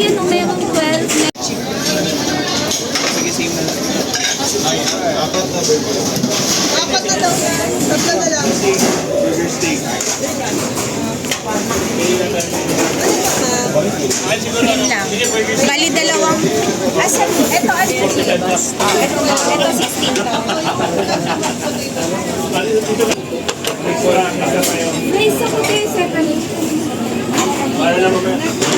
Ayan, meron 12. Sige, same na lang. Ay, apat na burger. Apat na daw yan. Tatlo na lang. Burger steak. Yun lang. Bali dalawang. Asan? Ito, ano? Ito 16 to. May isa ko tayo 7. Para naman